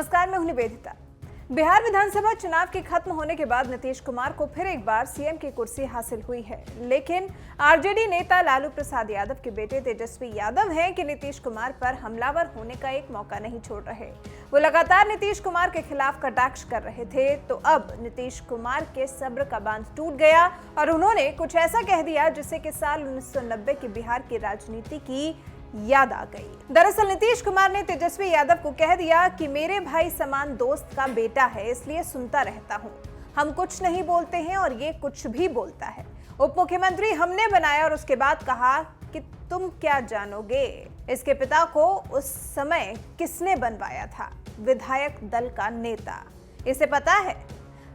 नमस्कार, मैं हूं निवेदिता। बिहार विधानसभा चुनाव के खत्म होने के बाद नीतीश कुमार को फिर एक बार सीएम की कुर्सी हासिल हुई है, लेकिन आरजेडी नेता लालू प्रसाद यादव के बेटे तेजस्वी यादव हैं कि नीतीश कुमार पर हमलावर होने का एक मौका नहीं छोड़ रहे। वो लगातार नीतीश कुमार के खिलाफ कटाक्ष कर रहे थे, तो अब नीतीश कुमार के सब्र का बांध टूट गया और उन्होंने कुछ ऐसा कह दिया जिससे कि साल 1990 के बिहार की राजनीति की याद आ गई। दरअसल नीतीश कुमार ने तेजस्वी यादव को कह दिया कि मेरे भाई समान दोस्त का बेटा है, इसलिए सुनता रहता हूँ। हम कुछ नहीं बोलते हैं और ये कुछ भी बोलता है। उप मुख्यमंत्री हमने बनाया और उसके बाद कहा कि तुम क्या जानोगे। इसके पिता को उस समय किसने बनवाया था? विधायक दल का नेता। इसे पता है?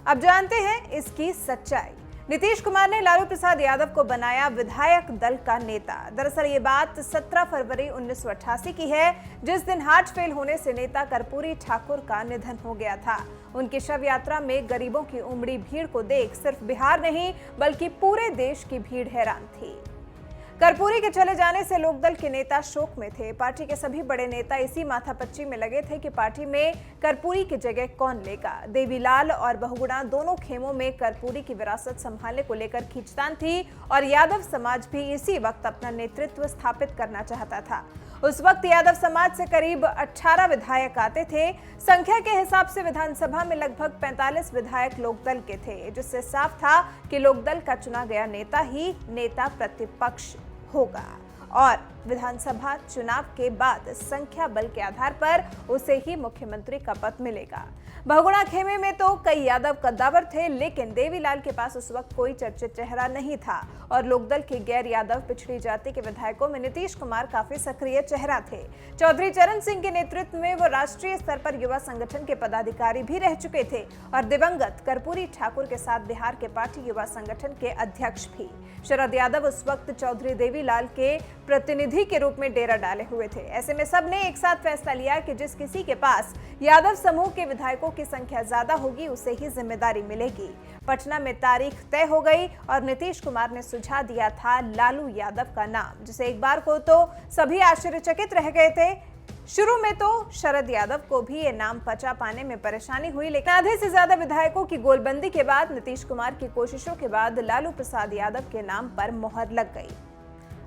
अब जानते हैं इसकी सच्चाई। नीतीश कुमार ने लालू प्रसाद यादव को बनाया विधायक दल का नेता। दरअसल ये बात 17 फरवरी 1988 की है, जिस दिन हार्ट फेल होने से नेता कर्पूरी ठाकुर का निधन हो गया था। उनकी शव यात्रा में गरीबों की उमड़ी भीड़ को देख सिर्फ बिहार नहीं बल्कि पूरे देश की भीड़ हैरान थी। कर्पूरी के चले जाने से लोकदल के नेता शोक में थे। पार्टी के सभी बड़े नेता इसी माथापच्ची में लगे थे कि पार्टी में कर्पूरी की जगह कौन लेगा। देवीलाल और बहुगुणा दोनों खेमों में कर्पूरी की विरासत संभालने को लेकर खींचतान थी और यादव समाज भी इसी वक्त अपना नेतृत्व स्थापित करना चाहता था। उस वक्त यादव समाज से करीब 18 विधायक आते थे। संख्या के हिसाब से विधानसभा में लगभग 45 विधायक लोकदल के थे, जिससे साफ था कि लोकदल का चुना गया नेता ही नेता प्रतिपक्ष होगा और विधानसभा चुनाव के बाद संख्या बल के आधार पर उसे ही मुख्यमंत्री का पद मिलेगा। बहुगुणा खेमे में तो कई यादव कद्दावर थे, लेकिन देवीलाल के पास उस वक्त कोई चर्चित चेहरा नहीं था और लोकदल के गैर यादव पिछड़ी जाति के विधायकों में नीतीश कुमार काफी सक्रिय चेहरा थे। चौधरी चरण सिंह के नेतृत्व में वो राष्ट्रीय स्तर पर युवा संगठन के पदाधिकारी भी रह चुके थे और दिवंगत कर्पूरी ठाकुर के साथ बिहार के पार्टी युवा संगठन के अध्यक्ष भी। शरद यादव उस वक्त चौधरी देवीलाल के प्रतिनिधि के रूप में डेरा डाले हुए थे। ऐसे में सबने एक साथ फैसला लिया कि जिस किसी के पास यादव समूह के विधायकों की संख्या ज्यादा होगी उसे ही जिम्मेदारी मिलेगी। पटना में तारीख तय हो गई और नीतीश कुमार ने सुझा दिया था लालू यादव का नाम, जिसे एक बार को तो सभी आश्चर्यचकित रह गए थे। शुरू में तो शरद यादव को भी ये नाम पचा पाने में परेशानी हुई, लेकिन आधे से ज्यादा विधायकों की गोलबंदी के बाद नीतीश कुमार की कोशिशों के बाद लालू प्रसाद यादव के नाम पर मोहर लग गई।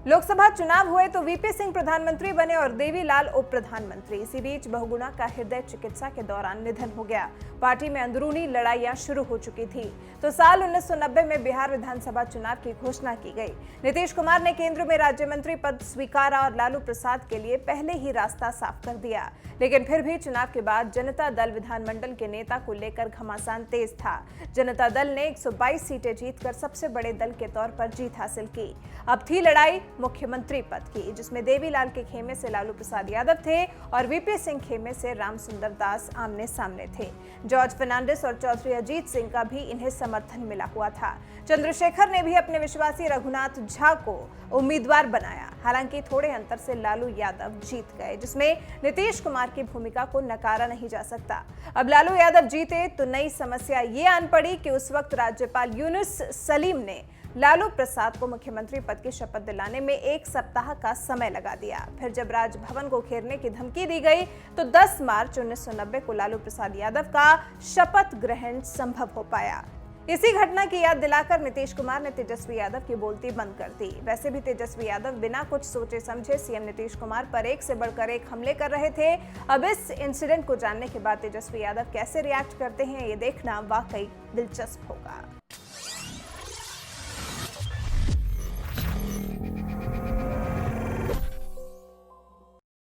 लोकसभा चुनाव हुए तो वीपी सिंह प्रधानमंत्री बने और देवीलाल उप प्रधानमंत्री। इसी बीच बहुगुणा का हृदय चिकित्सा के दौरान निधन हो गया। पार्टी में अंदरूनी लड़ाइयां शुरू हो चुकी थी, तो साल 1990 में बिहार विधानसभा चुनाव की घोषणा की गई। नीतीश कुमार ने केंद्र में राज्य मंत्री पद स्वीकारा और लालू प्रसाद के लिए पहले ही रास्ता साफ कर दिया, लेकिन फिर भी चुनाव के बाद जनता दल विधानमंडल के नेता को लेकर घमासान तेज था। जनता दल ने 122 सीटें जीतकर सबसे बड़े दल के तौर पर जीत हासिल की। अब थी लड़ाई मुख्यमंत्री पद की, जिसमें देवीलाल के खेमे से लालू प्रसाद यादव थे और वीपी सिंह खेमे से रामसुंदर दास आमने सामने थे। जॉर्ज फर्नांडिस और चौधरी अजीत सिंह का भी इन्हें समर्थन मिला हुआ था। चंद्रशेखर ने भी अपने विश्वासी रघुनाथ झा को उम्मीदवार बनाया। हालांकि थोड़े अंतर से लालू यादव जीत गए, जिसमें नीतीश कुमार की भूमिका को नकारा नहीं जा सकता। अब लालू यादव जीते तो नई समस्या ये आन पड़ी कि उस वक्त राज्यपाल यूनुस सलीम ने लालू प्रसाद को मुख्यमंत्री पद की शपथ दिलाने में 1 सप्ताह का समय लगा दिया। फिर जब राजभवन को घेरने की धमकी दी गई तो 10 मार्च 1990 को लालू प्रसाद यादव का शपथ ग्रहण संभव हो पाया। इसी घटना की याद दिलाकर नीतीश कुमार ने तेजस्वी यादव की बोलती बंद कर दी। वैसे भी तेजस्वी यादव बिना कुछ सोचे समझे सीएम नीतीश कुमार पर एक से बढ़कर एक हमले कर रहे थे। अब इस इंसिडेंट को जानने के बाद तेजस्वी यादव कैसे रिएक्ट करते हैं, ये देखना वाकई दिलचस्प होगा।